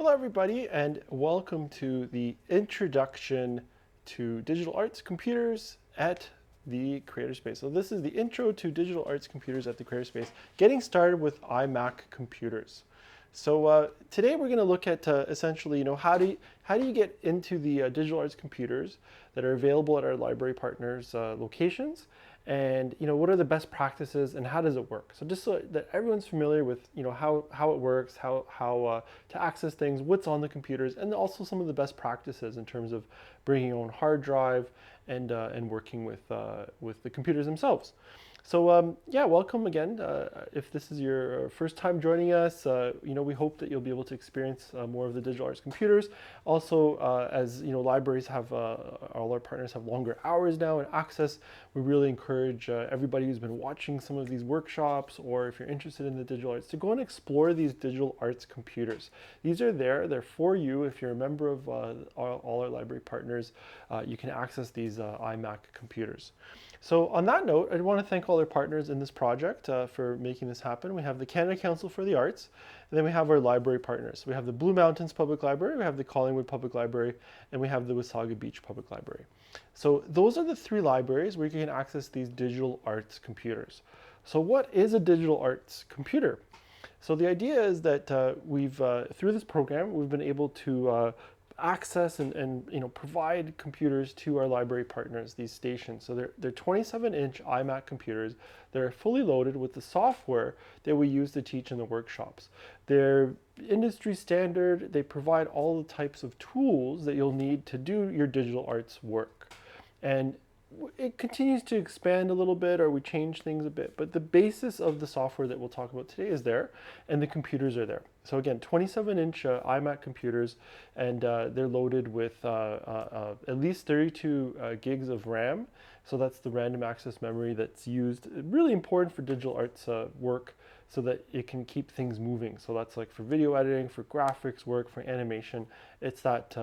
Hello everybody and welcome to the introduction to digital arts computers at the Creatorspace. So this is the intro to digital arts computers at the Creatorspace, getting started with iMac computers. So today we're going to look at essentially, how do you get into the digital arts computers that are available at our library partners' locations, and what are the best practices and how does it work? So just so that everyone's familiar with how it works, how to access things, what's on the computers, and also some of the best practices in terms of bringing your own hard drive and working with the computers themselves. So yeah, welcome again. If this is your first time joining us, we hope that you'll be able to experience more of the digital arts computers. Also, as libraries have, all our partners have longer hours now and access. We really encourage everybody who's been watching some of these workshops, or if you're interested in the digital arts, to go and explore these digital arts computers. These are there; they're for you. If you're a member of all our library partners, you can access these iMac computers. So on that note, I want to thank all our partners in this project for making this happen. We have the Canada Council for the Arts, and then we have our library partners. We have the Blue Mountains Public Library, we have the Collingwood Public Library, and we have the Wasaga Beach Public Library. So those are the three libraries where you can access these digital arts computers. So what is a digital arts computer? So the idea is that through this program, we've been able to access and provide computers to our library partners, these stations. So they're 27-inch iMac computers. They're fully loaded with the software that we use to teach in the workshops. They're industry standard. They provide all the types of tools that you'll need to do your digital arts work. And it continues to expand a little bit, or we change things a bit, but the basis of the software that we'll talk about today is there, and the computers are there. So again, 27-inch iMac computers, and they're loaded with at least 32 gigs of RAM. So that's the random access memory that's used, really important for digital arts work, so that it can keep things moving. So that's like for video editing, for graphics work, for animation. It's that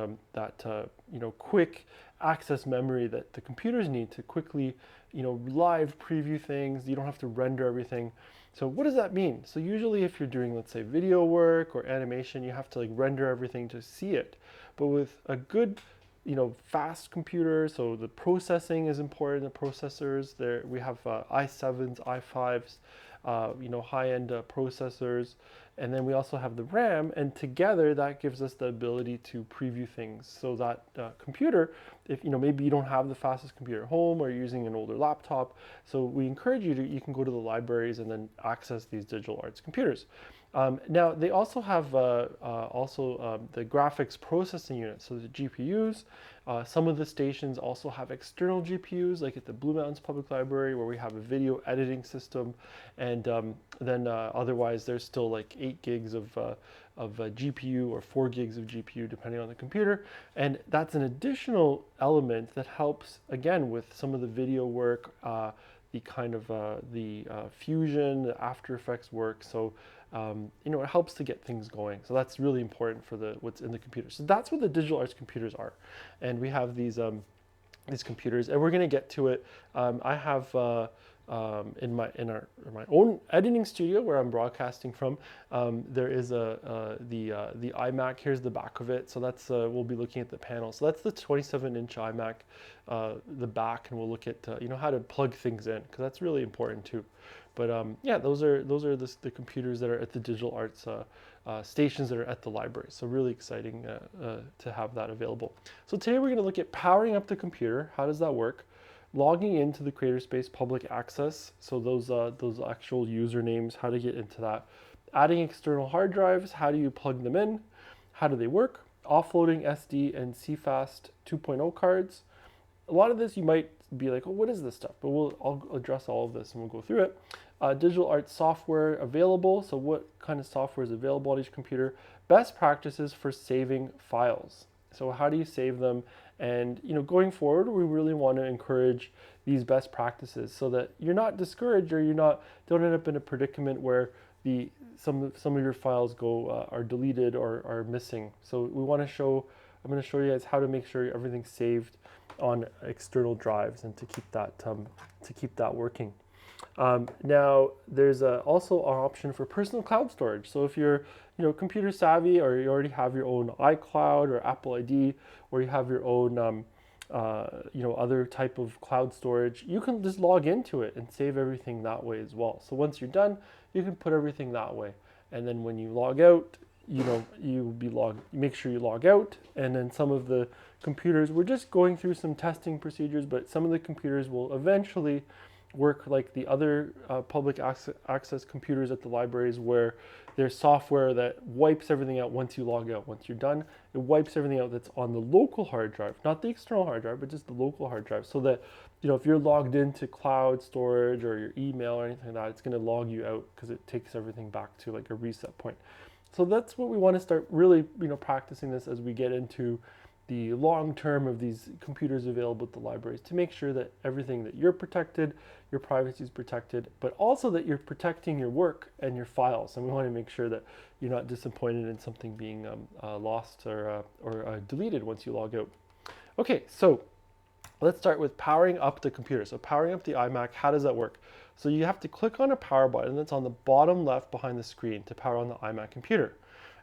quick access memory that the computers need to quickly, live preview things. You don't have to render everything. So what does that mean? So usually if you're doing, let's say, video work or animation, you have to render everything to see it. But with a good, fast computer, so the processing is important, the processors, there we have i7s, i5s, high-end processors, and then we also have the RAM, and together that gives us the ability to preview things. So that computer, if maybe you don't have the fastest computer at home, or you're using an older laptop, so we encourage you can go to the libraries and then access these digital arts computers. Now they also have the graphics processing units, so the GPUs. Some of the stations also have external GPUs, like at the Blue Mountains Public Library, where we have a video editing system, and then otherwise there's still like 8 gigs of GPU, or 4 gigs of GPU, depending on the computer, and that's an additional element that helps again with some of the video work, the kind of the Fusion, the After Effects work. So it helps to get things going. So that's really important for what's in the computer. So that's what the digital arts computers are, and we have these computers, and we're going to get to it. I have in my own editing studio where I'm broadcasting from. There is the iMac. Here's the back of it. So that's we'll be looking at the panel. So that's the 27-inch iMac, the back, and we'll look at how to plug things in, because that's really important too. But yeah, those are the computers that are at the digital arts stations that are at the library. So really exciting to have that available. So today we're going to look at powering up the computer. How does that work? Logging into the Creatorspace public access. So those actual usernames, how to get into that. Adding external hard drives. How do you plug them in? How do they work? Offloading SD and CFast 2.0 cards. A lot of this you might be like, oh, what is this stuff? But I'll address all of this and we'll go through it. Digital arts software available. So what kind of software is available on each computer? Best practices for saving files. So how do you save them? And going forward, we really want to encourage these best practices so that you're not discouraged, or don't end up in a predicament where some of your files are deleted or are missing. So I'm going to show you guys how to make sure everything's saved on external drives, and to keep that working. Now there's also an option for personal cloud storage. So if you're computer savvy, or you already have your own iCloud or Apple ID, or you have your own other type of cloud storage, you can just log into it and save everything that way as well. So once you're done, you can put everything that way. And then when you log out, make sure you log out. And then some of the computers, we're just going through some testing procedures, but some of the computers will eventually work like the other public access computers at the libraries, where there's software that wipes everything out once you log out. Once you're done, it wipes everything out that's on the local hard drive, not the external hard drive, but just the local hard drive, so that if you're logged into cloud storage or your email or anything like that, it's going to log you out because it takes everything back to like a reset point. So that's what we want to start really practicing this as we get into the long term of these computers available at the libraries, to make sure that everything that you're protected, your privacy is protected, but also that you're protecting your work and your files. And we want to make sure that you're not disappointed in something being lost or deleted once you log out. Okay, so let's start with powering up the computer. So powering up the iMac, how does that work? So you have to click on a power button that's on the bottom left behind the screen to power on the iMac computer.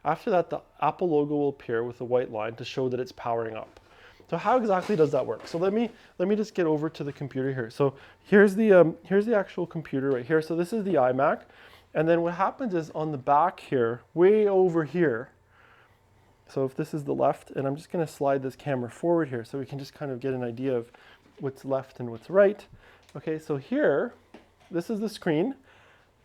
After that, the Apple logo will appear with a white line to show that it's powering up. So how exactly does that work? So let me just get over to the computer here. So here's the actual computer right here. So this is the iMac, and then what happens is on the back here, way over here. So if this is the left, and I'm just going to slide this camera forward here so we can just kind of get an idea of what's left and what's right. Okay, so here, this is the screen.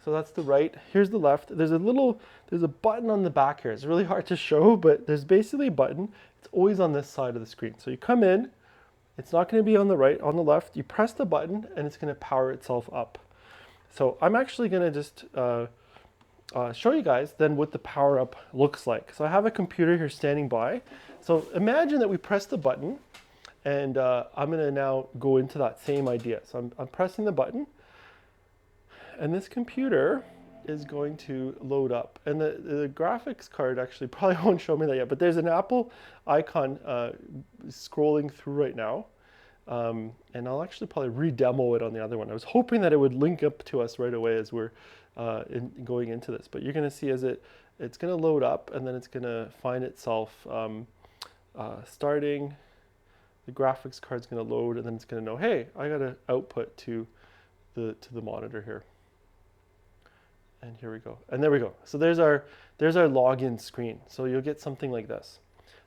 So that's the right, here's the left. There's a button on the back here. It's really hard to show, but there's basically a button. It's always on this side of the screen. So you come in, it's not going to be on the right, on the left. You press the button and it's going to power itself up. So I'm actually going to just show you guys then what the power up looks like. So I have a computer here standing by. So imagine that we press the button, and I'm going to now go into that same idea. So I'm pressing the button, and this computer is going to load up. And the graphics card actually probably won't show me that yet, but there's an Apple icon scrolling through right now. And I'll actually probably re-demo it on the other one. I was hoping that it would link up to us right away as we're going into this. But you're going to see as it's going to load up, and then it's going to find itself starting. The graphics card's going to load, and then it's going to know, hey, I got to output to the monitor here. And here we go. And there we go. So there's our login screen. So you'll get something like this.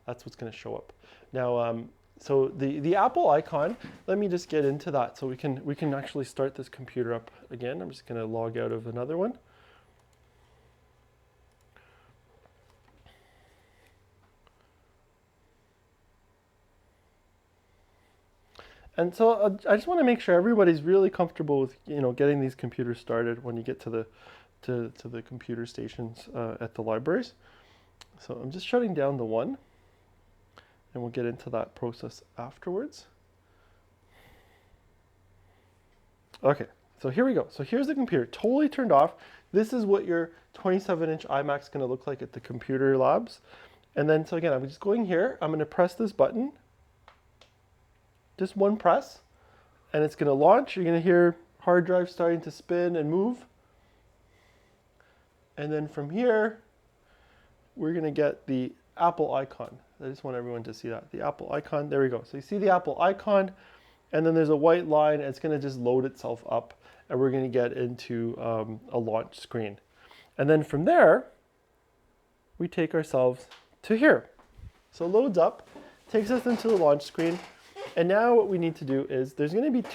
That's what's going to show up. Now, so the Apple icon, let me just get into that so we can actually start this computer up again. I'm just going to log out of another one. And so I just want to make sure everybody's really comfortable with getting these computers started when you get to the computer stations at the libraries. So I'm just shutting down the one, and we'll get into that process afterwards. Okay, so here we go. So here's the computer, totally turned off. This is what your 27-inch iMac is going to look like at the computer labs. And then, so again, I'm just going here. I'm going to press this button. Just one press, and it's going to launch. You're going to hear hard drive starting to spin and move. And then from here, we're going to get the Apple icon. I just want everyone to see that. The Apple icon, there we go. So you see the Apple icon, and then there's a white line, and it's going to just load itself up, and we're going to get into a launch screen. And then from there, we take ourselves to here. So it loads up, takes us into the launch screen. And now what we need to do is there's going to be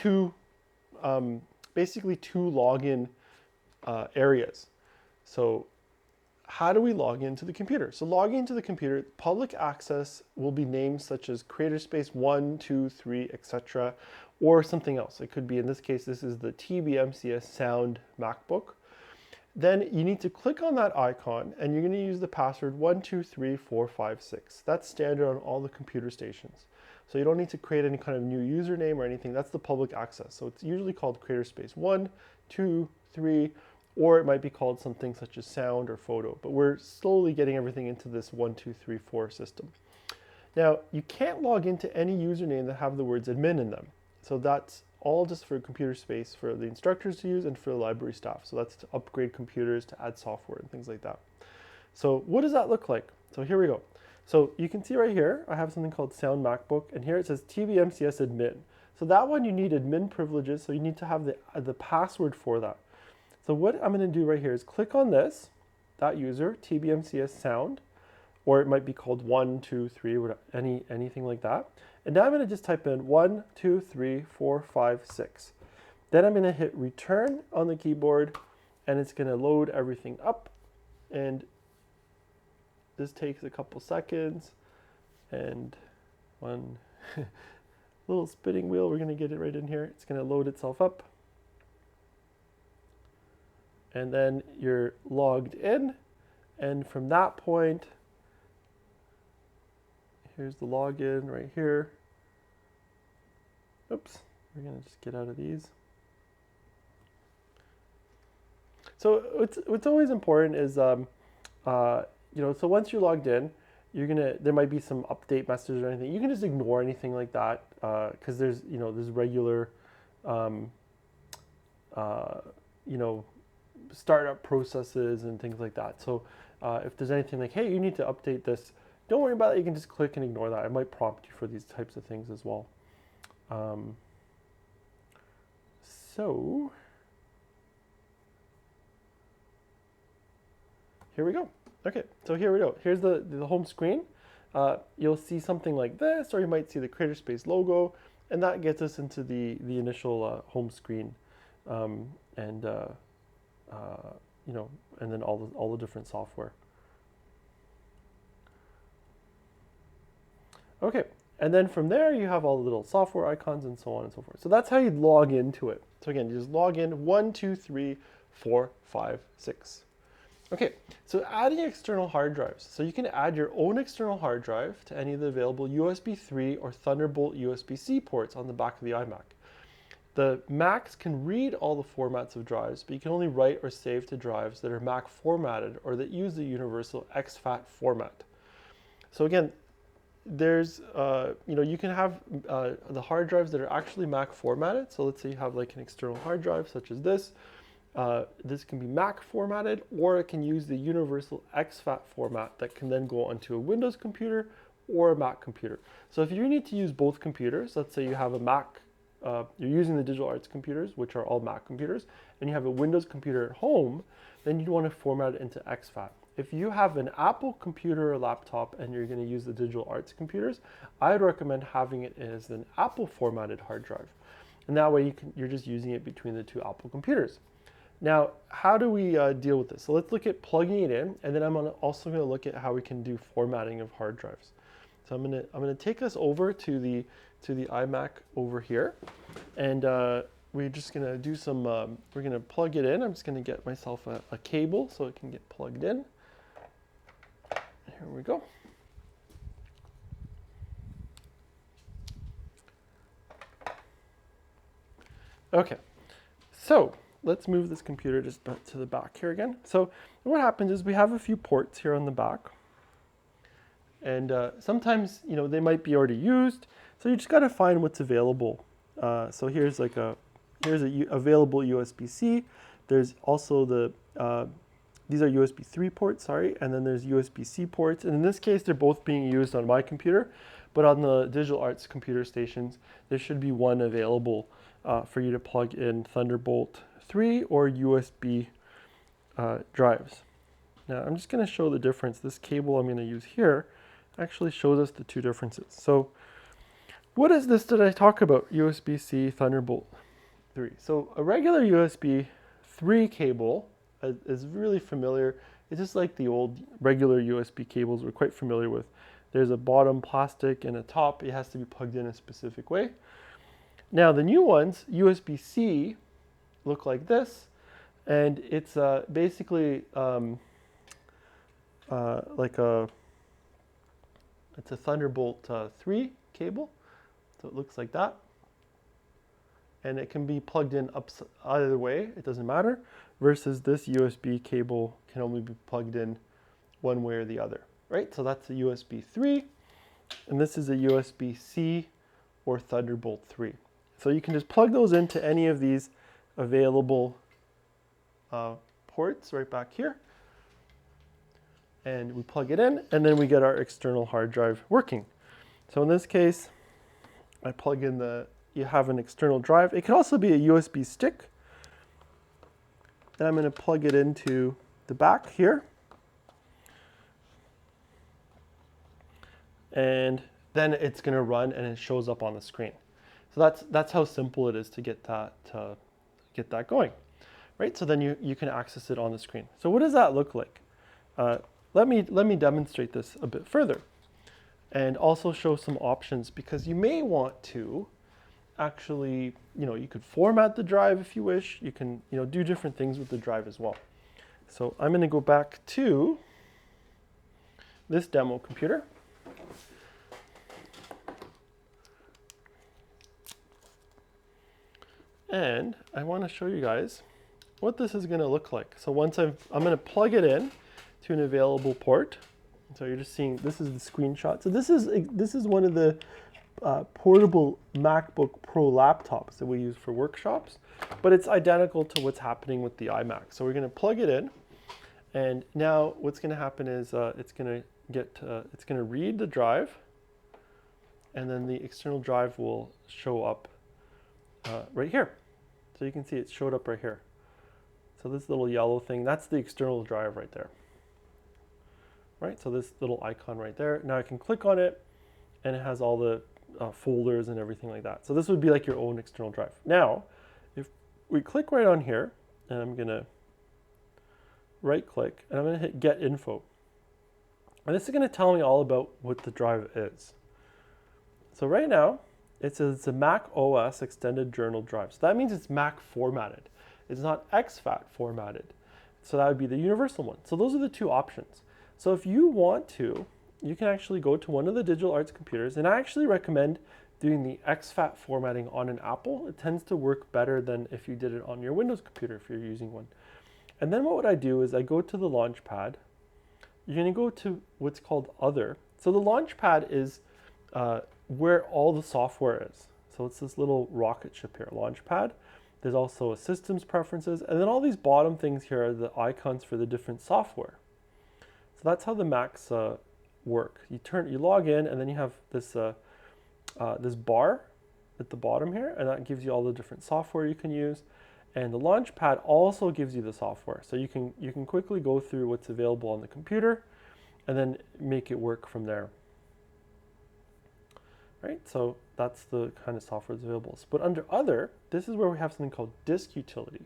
basically two login areas. So how do we log into the computer? So logging into the computer, public access will be names such as CreatorSpace 1, 2, 3, etc., or something else. It could be, in this case, this is the TBMCS Sound MacBook. Then you need to click on that icon, and you're going to use the password 123456. That's standard on all the computer stations. So you don't need to create any kind of new username or anything. That's the public access. So it's usually called CreatorSpace 1, 2, 3, or it might be called something such as sound or photo. But we're slowly getting everything into this 1, 2, 3, 4 system. Now, you can't log into any username that have the words admin in them. So that's all just for computer space for the instructors to use and for the library staff. So that's to upgrade computers, to add software and things like that. So what does that look like? So here we go. So you can see right here, I have something called Sound MacBook, and here it says TBMCS admin. So that one you need admin privileges, so you need to have the password for that. So what I'm going to do right here is click on this, that user, TBMCS Sound, or it might be called 1, 2, 3, anything like that. And now I'm going to just type in 1, 2, 3, 4, 5, 6. Then I'm going to hit return on the keyboard, and it's going to load everything up. And this takes a couple seconds, and one little spinning wheel, we're going to get it right in here. It's going to load itself up. And then you're logged in, and from that point, here's the login right here. Oops, we're going to just get out of these. So what's always important is, so once you're logged in, there might be some update messages or anything. You can just ignore anything like that because there's regular, startup processes and things like that. So if there's anything like, hey, you need to update this, don't worry about it. You can just click and ignore that. It might prompt you for these types of things as well. So here we go. Okay, so here we go. Here's the home screen. You'll see something like this, or you might see the CreatorSpace logo, and that gets us into the initial home screen, and then all the different software. Okay, and then from there you have all the little software icons and so on and so forth. So that's how you log into it. So again, you just log in 1, 2, 3, 4, 5, 6. Okay, so adding external hard drives. So you can add your own external hard drive to any of the available USB 3 or Thunderbolt USB-C ports on the back of the iMac. The Macs can read all the formats of drives, but you can only write or save to drives that are Mac formatted or that use the universal exFAT format. So again, there's, you can have the hard drives that are actually Mac formatted. So let's say you have like an external hard drive such as this. This can be Mac formatted, or it can use the universal exFAT format that can then go onto a Windows computer or a Mac computer. So if you need to use both computers, let's say you have a Mac, you're using the Digital Arts computers, which are all Mac computers, and you have a Windows computer at home, then you'd want to format it into exFAT. If you have an Apple computer or laptop and you're going to use the Digital Arts computers, I'd recommend having it as an Apple formatted hard drive. And that way you're just using it between the two Apple computers. Now, how do we deal with this? So let's look at plugging it in, and then I'm also going to look at how we can do formatting of hard drives. So I'm going to take us over to the iMac over here, and we're just going to do some. We're going to plug it in. I'm just going to get myself a cable so it can get plugged in. Here we go. Okay, so let's move this computer just back to the back here again. So what happens is we have a few ports here on the back, and sometimes they might be already used. So you just got to find what's available. So here's here's a available USB-C. There's also these are USB 3 ports, sorry, and then there's USB-C ports. And in this case, they're both being used on my computer, but on the Digital Arts computer stations, there should be one available for you to plug in Thunderbolt 3 or USB drives. Now, I'm just going to show the difference. This cable I'm going to use here actually shows us the two differences. So what is this that I talk about? USB-C Thunderbolt 3. So a regular USB 3 cable is really familiar. It's just like the old regular USB cables we're quite familiar with. There's a bottom plastic and a top. It has to be plugged in a specific way. Now the new ones, USB-C, look like this, and it's basically it's a Thunderbolt 3 cable, so it looks like that, and it can be plugged in either way, it doesn't matter, versus this USB cable can only be plugged in one way or the other, right? So that's a USB 3, and this is a USB-C or Thunderbolt 3. So you can just plug those into any of these available ports right back here. and we plug it in, and then we get our external hard drive working. So in this case, I plug in you have an external drive. It can also be a USB stick. And I'm going to plug it into the back here. And then it's going to run and it shows up on the screen. So that's how simple it is to get that going, right? So then you can access it on the screen. So what does that look like? Let me demonstrate this a bit further, and also show some options, because you may want to actually, you could format the drive if you wish. You can, do different things with the drive as well. So I'm going to go back to this demo computer. And I want to show you guys what this is going to look like. So once I'm going to plug it in to an available port. So you're just seeing, this is the screenshot. So this is one of the portable MacBook Pro laptops that we use for workshops, but it's identical to what's happening with the iMac. So we're going to plug it in, and now what's going to happen is it's going to read the drive, and then the external drive will show up right here. So you can see it showed up right here. So this little yellow thing, that's the external drive right there. Right, so this little icon right there. Now I can click on it, and it has all the folders and everything like that. So this would be like your own external drive. Now, if we click right on here, and I'm gonna right click, and I'm gonna hit Get Info. And this is gonna tell me all about what the drive is. So right now, it says it's a Mac OS extended journal drive. So that means it's Mac formatted. It's not exFAT formatted. So that would be the universal one. So those are the two options. So if you want to, you can actually go to one of the Digital Arts computers, and I actually recommend doing the exFAT formatting on an Apple. It tends to work better than if you did it on your Windows computer if you're using one. And then what would I do is I go to the Launchpad. You're going to go to what's called Other. So the Launchpad is where all the software is. So it's this little rocket ship here, Launchpad. There's also a Systems Preferences, and then all these bottom things here are the icons for the different software. So that's how the Macs work. You log in, and then you have this this bar at the bottom here, and that gives you all the different software you can use. And the Launchpad also gives you the software, so you can quickly go through what's available on the computer, and then make it work from there. Right. So that's the kind of software that's available. But under Other, this is where we have something called Disk Utility.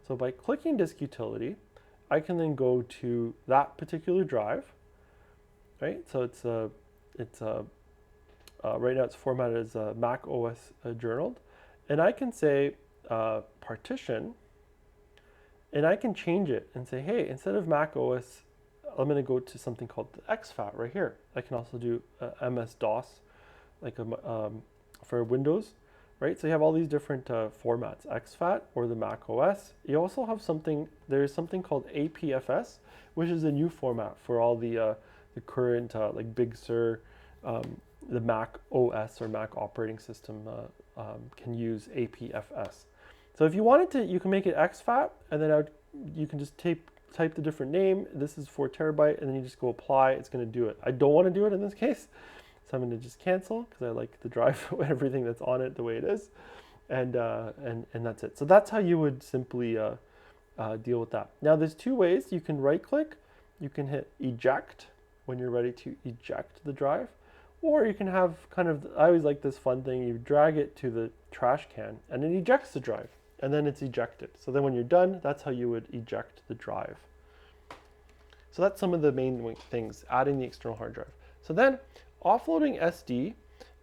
So by clicking Disk Utility, I can then go to that particular drive, right? So right now it's formatted as a Mac OS journaled, and I can say partition, and I can change it and say, hey, instead of Mac OS, I'm going to go to something called the exFAT right here. I can also do MS-DOS, like for Windows. Right, so you have all these different formats, exFAT or the Mac OS. You also have there's something called APFS, which is a new format for all the current, like Big Sur, the Mac OS or Mac operating system can use APFS. So if you wanted to, you can make it exFAT, and then you can just type the different name. This is 4 terabyte, and then you just go apply. It's going to do it. I don't want to do it in this case. So I'm going to just cancel, because I like the drive, everything that's on it the way it is, and that's it. So that's how you would simply deal with that. Now there's two ways. You can right click, you can hit eject when you're ready to eject the drive, or you can have I always like this fun thing, you drag it to the trash can and it ejects the drive, and then it's ejected. So then when you're done, that's how you would eject the drive. So that's some of the main things, adding the external hard drive. So then, offloading SD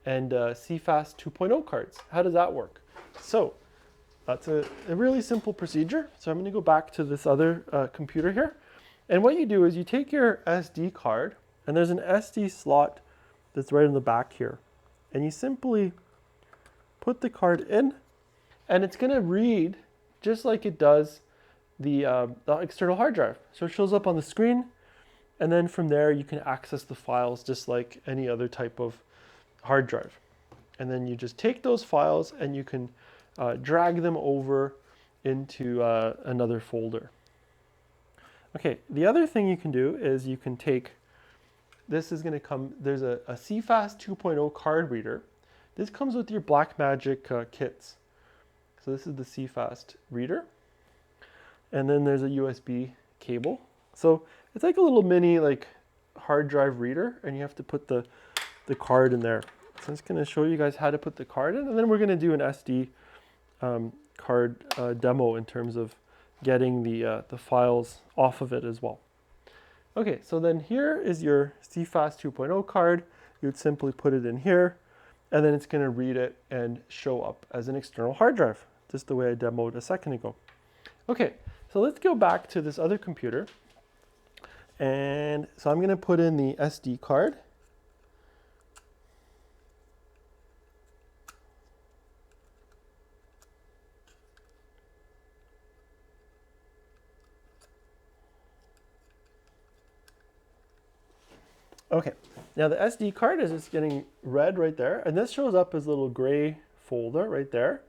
and CFast 2.0 cards. How does that work? So that's a really simple procedure. So I'm going to go back to this other computer here. And what you do is you take your SD card, and there's an SD slot that's right in the back here. And you simply put the card in, and it's going to read just like it does the external hard drive. So it shows up on the screen. And then from there, you can access the files just like any other type of hard drive. And then you just take those files and you can drag them over into another folder. Okay, the other thing you can do is you can take, this is going to come, there's a CFast 2.0 card reader. This comes with your Blackmagic kits. So this is the CFast reader. And then there's a USB cable. So it's like a little mini like hard drive reader, and you have to put the card in there. So I'm just going to show you guys how to put the card in, and then we're going to do an SD card demo in terms of getting the files off of it as well. Okay, so then here is your CFast 2.0 card. You'd simply put it in here, and then it's going to read it and show up as an external hard drive, just the way I demoed a second ago. Okay, so let's go back to this other computer. And so I'm going to put in the SD card. Okay, now the SD card is just getting read right there, and this shows up as a little gray folder right there.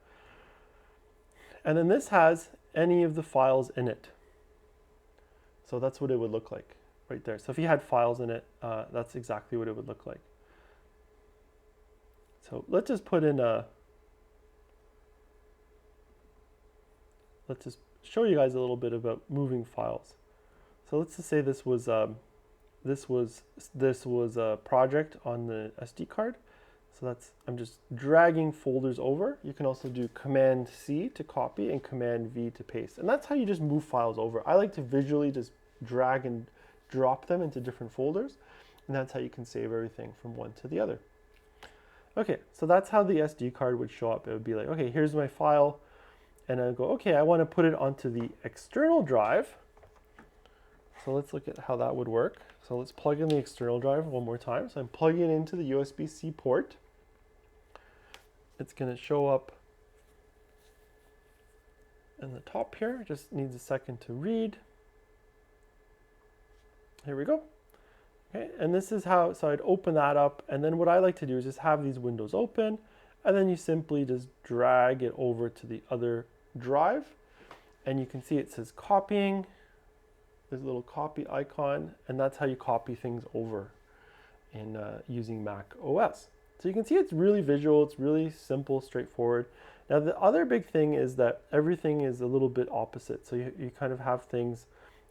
And then this has any of the files in it. So that's what it would look like right there. So if you had files in it, that's exactly what it would look like. So let's just put in let's just show you guys a little bit about moving files. So let's just say this was a project on the SD card. So that's, I'm just dragging folders over. You can also do Command C to copy and Command V to paste. And that's how you just move files over. I like to visually just drag and drop them into different folders. And that's how you can save everything from one to the other. Okay, so that's how the SD card would show up. It would be like, okay, here's my file. And I go, okay, I want to put it onto the external drive. So let's look at how that would work. So let's plug in the external drive one more time. So I'm plugging it into the USB-C port. It's going to show up in the top here. Just needs a second to read. Here we go. Okay, and this is how, so I'd open that up, and then what I like to do is just have these windows open, and then you simply just drag it over to the other drive, and you can see it says copying. There's a little copy icon, and that's how you copy things over in using Mac OS. So you can see it's really visual, it's really simple, straightforward. Now the other big thing is that everything is a little bit opposite. So you kind of have things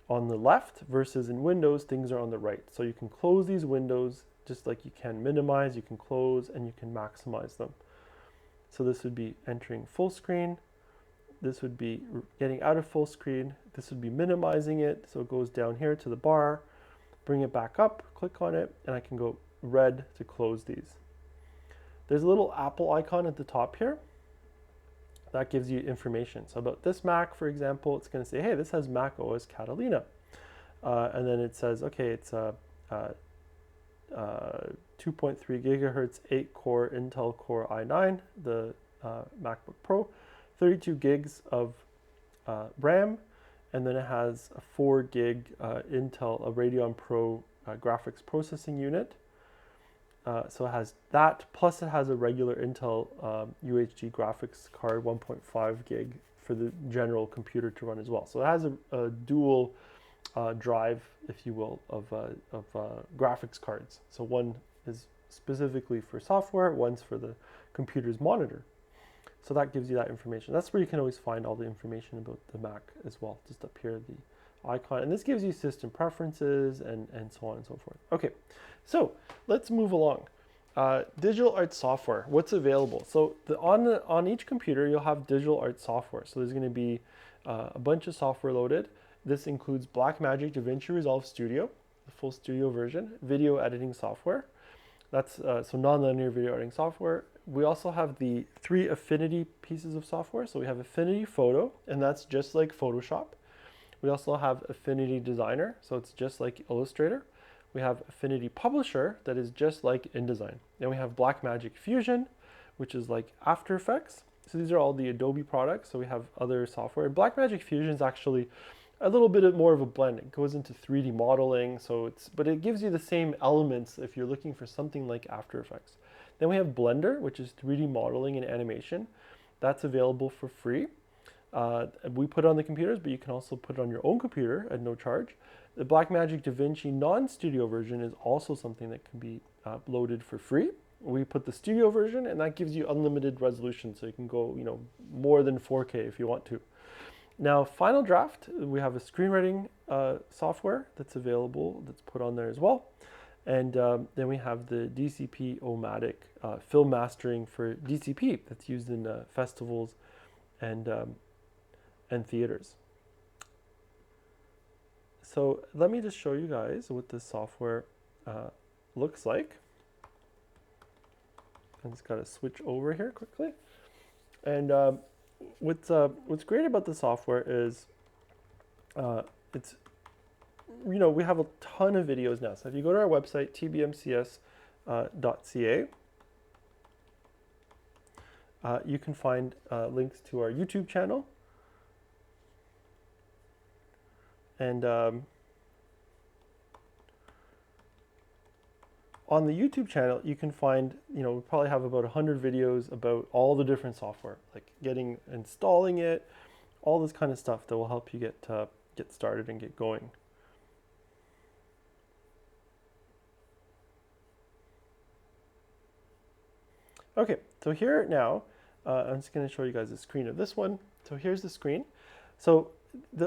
on the left versus in Windows, things are on the right. So you can close these windows just like you can minimize, you can close, and you can maximize them. So this would be entering full screen. This would be getting out of full screen. This would be minimizing it. So it goes down here to the bar, bring it back up, click on it, and I can go red to close these. There's a little Apple icon at the top here. That gives you information. So about this Mac, for example, it's going to say, hey, this has Mac OS Catalina. And then it says, okay, it's a 2.3 gigahertz, 8-core Intel Core i9, the MacBook Pro, 32 gigs of RAM, and then it has a 4 gig Intel, a Radeon Pro graphics processing unit. So it has that, plus it has a regular Intel UHD graphics card, 1.5 gig for the general computer to run as well. So it has a dual drive, if you will, of graphics cards. So one is specifically for software, one's for the computer's monitor. So that gives you that information. That's where you can always find all the information about the Mac as well, just up here, the icon. And this gives you system preferences and so on and so forth. Okay, so let's move along. Digital art software, what's available? So on each computer, you'll have digital art software. So there's gonna be a bunch of software loaded. This includes Blackmagic DaVinci Resolve Studio, the full studio version, video editing software. That's so nonlinear video editing software. We also have the 3 Affinity pieces of software. So we have Affinity Photo, and that's just like Photoshop. We also have Affinity Designer, so it's just like Illustrator. We have Affinity Publisher, that is just like InDesign. Then we have Blackmagic Fusion, which is like After Effects. So these are all the Adobe products. So we have other software. Blackmagic Fusion is actually a little bit more of a blend. It goes into 3D modeling, but it gives you the same elements if you're looking for something like After Effects. Then we have Blender, which is 3D modeling and animation. That's available for free. We put it on the computers, but you can also put it on your own computer at no charge. The Blackmagic DaVinci non-studio version is also something that can be loaded for free. We put the studio version, and that gives you unlimited resolution, so you can go, more than 4K if you want to. Now, Final Draft, we have a screenwriting software that's available, that's put on there as well. And then we have the DCP-O-Matic film mastering for DCP that's used in festivals and theaters. So let me just show you guys what this software looks like. I just got to switch over here quickly. And what's great about the software is it's, we have a ton of videos now. So if you go to our website, tbmcs.ca, you can find links to our YouTube channel. And on the YouTube channel, you can find, we probably have about 100 videos about all the different software, like installing it, all this kind of stuff that will help you get started and get going. Okay, so here now, I'm just going to show you guys a screen of this one. So here's the screen. So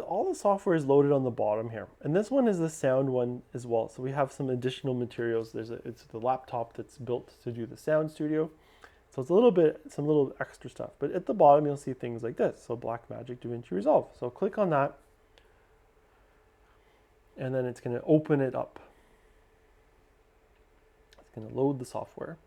all the software is loaded on the bottom here. And this one is the sound one as well. So we have some additional materials. It's the laptop that's built to do the sound studio. So it's some little extra stuff. But at the bottom, you'll see things like this. So Blackmagic DaVinci Resolve. So click on that. And then it's going to open it up. It's going to load the software.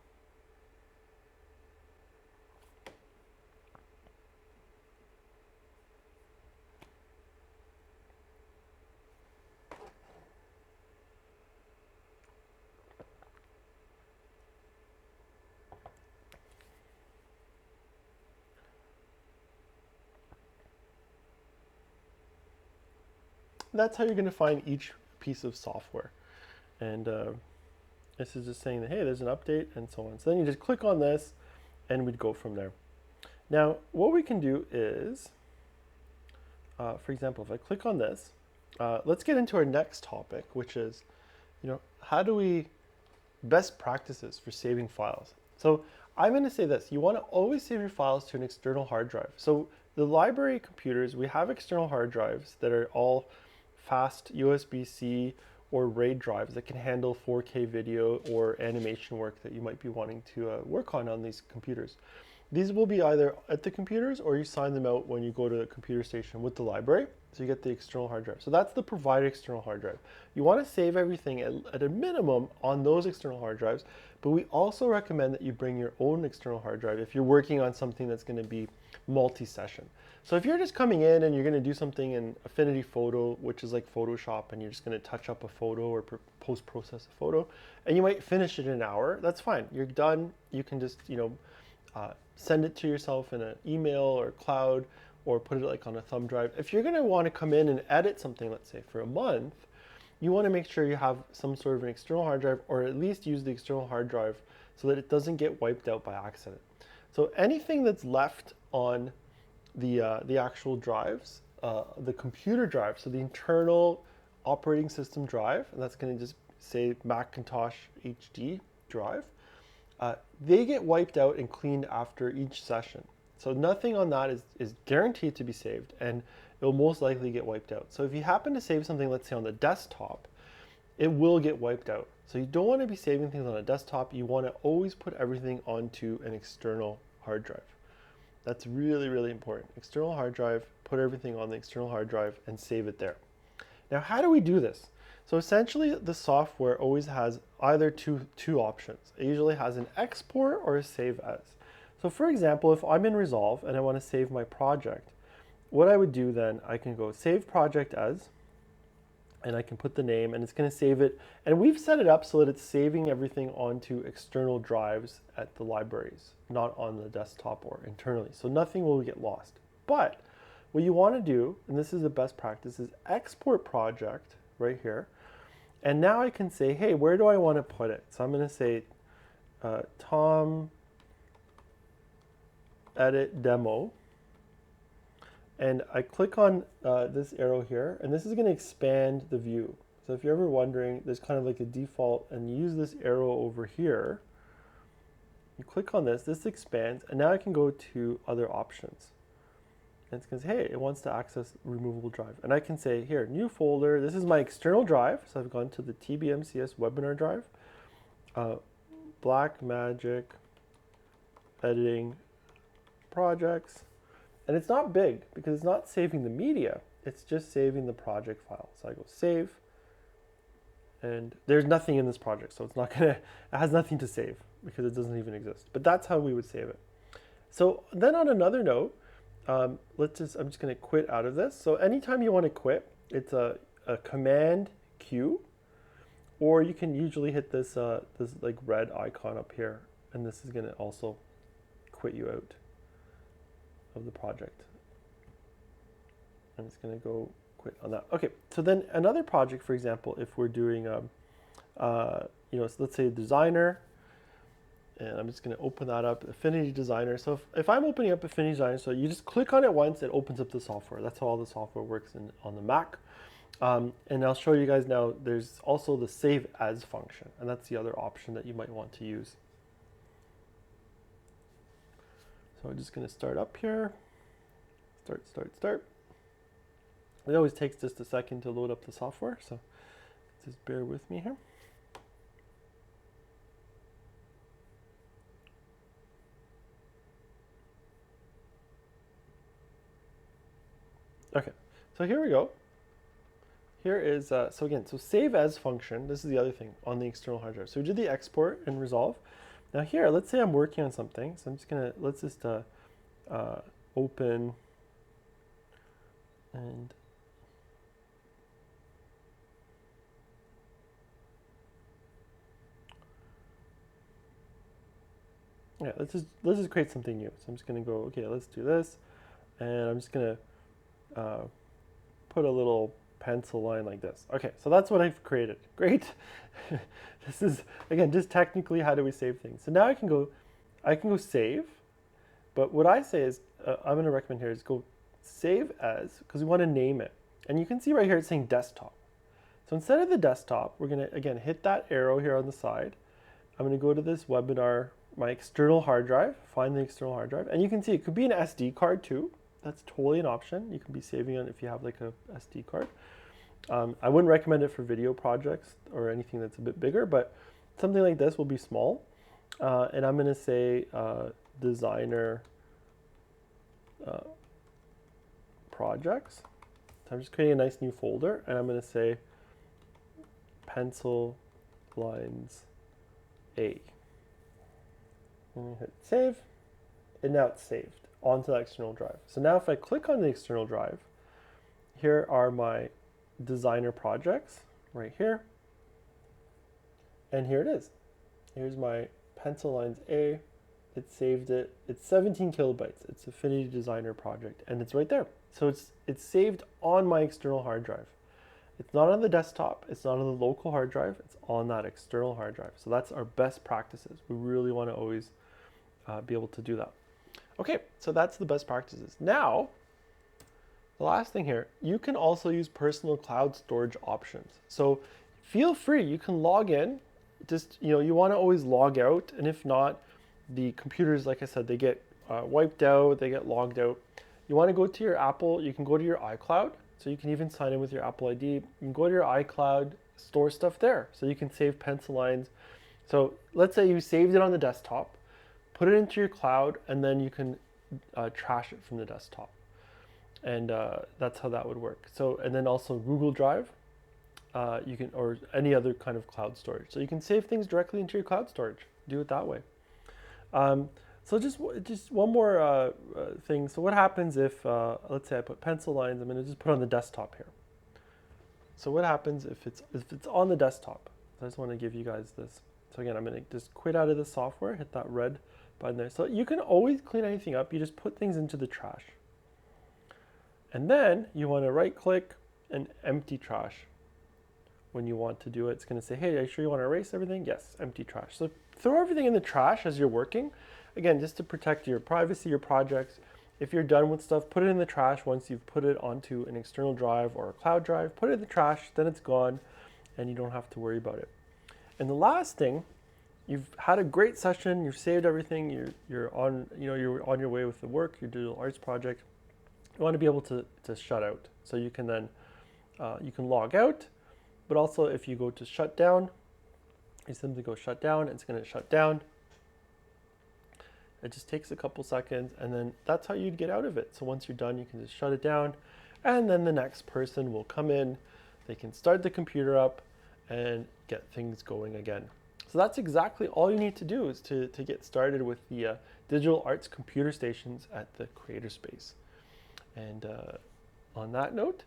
That's how you're going to find each piece of software. And this is just saying that, hey, there's an update and so on. So then you just click on this and we'd go from there. Now, what we can do is, for example, if I click on this, let's get into our next topic, which is, how do we best practices for saving files. So I'm going to say this, you want to always save your files to an external hard drive. So the library computers, we have external hard drives that are all fast USB-C or RAID drives that can handle 4K video or animation work that you might be wanting to work on these computers. These will be either at the computers or you sign them out when you go to the computer station with the library. So you get the external hard drive. So that's the provided external hard drive. You want to save everything at a minimum on those external hard drives, but we also recommend that you bring your own external hard drive if you're working on something that's going to be multi-session. So if you're just coming in and you're going to do something in Affinity Photo, which is like Photoshop, and you're just going to touch up a photo or post-process a photo, and you might finish it in an hour, that's fine. You're done. You can just, send it to yourself in an email or cloud, or put it like on a thumb drive. If you're going to want to come in and edit something, let's say for a month, you want to make sure you have some sort of an external hard drive, or at least use the external hard drive so that it doesn't get wiped out by accident. So anything that's left on the actual drives, the computer drive, so the internal operating system drive, and that's going to just say Macintosh HD drive, they get wiped out and cleaned after each session. So nothing on that is guaranteed to be saved, and it will most likely get wiped out. So if you happen to save something, let's say on the desktop, it will get wiped out. So you don't want to be saving things on a desktop. You want to always put everything onto an external hard drive. That's really, really important. External hard drive, put everything on the external hard drive and save it there. Now, how do we do this? So essentially, the software always has either two options. It usually has an export or a save as. So for example, if I'm in Resolve and I want to save my project, what I would do then, I can go save project as, and I can put the name, and it's going to save it. And we've set it up so that it's saving everything onto external drives at the libraries, not on the desktop or internally. So nothing will get lost. But what you want to do, and this is the best practice, is export project right here. And now I can say, hey, where do I want to put it? So I'm going to say Tom edit demo, and I click on this arrow here, and this is going to expand the view. So if you're ever wondering, there's kind of like a default, and you use this arrow over here. You click on this, this expands, and now I can go to other options. And it's going to say, hey, it wants to access removable drive. And I can say here, new folder, this is my external drive. So I've gone to the TBMCS webinar drive, Blackmagic editing projects. And it's not big because it's not saving the media. It's just saving the project file. So I go save, and there's nothing in this project. So it's not gonna, it has nothing to save because it doesn't even exist. But that's how we would save it. So then on another note, I'm just gonna quit out of this. So anytime you wanna quit, it's a command Q, or you can usually hit this, this like red icon up here, and this is gonna also quit you out of the project. I'm just gonna go quit on that. Okay, so then another project, for example, if we're doing, so let's say designer, and I'm just gonna open that up, Affinity Designer. So if I'm opening up Affinity Designer, so you just click on it once, it opens up the software. That's how all the software works on the Mac. And I'll show you guys now, there's also the save as function, and that's the other option that you might want to use. So I'm just gonna start up here, start. It always takes just a second to load up the software, so just bear with me here. Okay, so here we go. Here is, so save as function, this is the other thing on the external hard drive. So we did the export and resolve. Now here, let's say I'm working on something. So I'm just gonna, let's just open, and yeah, let's just create something new. So I'm just gonna go, okay, let's do this. And I'm just gonna put a little pencil line like this. Okay, so that's what I've created. Great. This is, again, just technically how do we save things. So now I can go save, but what I say is, I'm gonna recommend here is go save as, because we wanna name it. And you can see right here it's saying desktop. So instead of the desktop, we're gonna, again, hit that arrow here on the side. I'm gonna go to this webinar, my external hard drive, find the external hard drive, and you can see it could be an SD card too. That's totally an option. You can be saving on if you have like a SD card. I wouldn't recommend it for video projects or anything that's a bit bigger, but something like this will be small. And I'm gonna say designer projects. So I'm just creating a nice new folder, and I'm gonna say pencil lines A. And hit save, and now it's saved onto that external drive. So now if I click on the external drive, here are my designer projects right here. And here it is. Here's my pencil lines A. It saved it. It's 17 kilobytes. It's Affinity Designer project, and it's right there. So it's saved on my external hard drive. It's not on the desktop. It's not on the local hard drive. It's on that external hard drive. So that's our best practices. We really want to always be able to do that. Okay, so that's the best practices. Now, the last thing here, you can also use personal cloud storage options. So feel free, you can log in. Just, you want to always log out, and if not, the computers, like I said, they get wiped out, they get logged out. You want to go to your Apple, you can go to your iCloud, so you can even sign in with your Apple ID. You can go to your iCloud, store stuff there, so you can save pencil lines. So let's say you saved it on the desktop, put it into your cloud, and then you can trash it from the desktop. And that's how that would work. So, and then also Google Drive, you can, or any other kind of cloud storage. So you can save things directly into your cloud storage. Do it that way. So just one more thing. So what happens if, let's say I put pencil lines, I'm gonna just put on the desktop here. So what happens if it's on the desktop? I just wanna give you guys this. So again, I'm gonna just quit out of the software, hit that red button there. So you can always clean anything up. You just put things into the trash. And then you wanna right click and empty trash. When you want to do it, it's gonna say, hey, are you sure you wanna erase everything? Yes, empty trash. So throw everything in the trash as you're working. Again, just to protect your privacy, your projects. If you're done with stuff, put it in the trash. Once you've put it onto an external drive or a cloud drive, put it in the trash, then it's gone and you don't have to worry about it. And the last thing, you've had a great session, you've saved everything, you're on your way with the work, your digital arts project. You want to be able to shut out. So you can then you can log out, but also if you go to shut down, you simply go shut down, it's going to shut down. It just takes a couple seconds, and then that's how you'd get out of it. So once you're done, you can just shut it down, and then the next person will come in, they can start the computer up and get things going again. So that's exactly all you need to do is to get started with the digital arts computer stations at the Creatorspace. And on that note,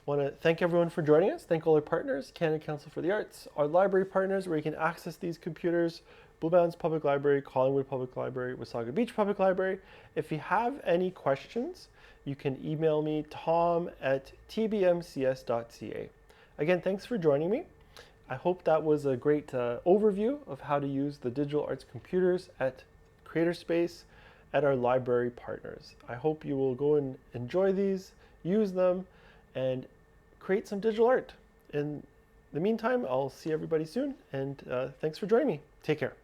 I want to thank everyone for joining us. Thank all our partners, Canada Council for the Arts, our library partners where you can access these computers, Blue Mountains Public Library, Collingwood Public Library, Wasaga Beach Public Library. If you have any questions, you can email me, tom@tbmcs.ca. Again, thanks for joining me. I hope that was a great overview of how to use the digital arts computers at Creatorspace at our library partners. I hope you will go and enjoy these, use them, and create some digital art. In the meantime, I'll see everybody soon, and thanks for joining me. Take care.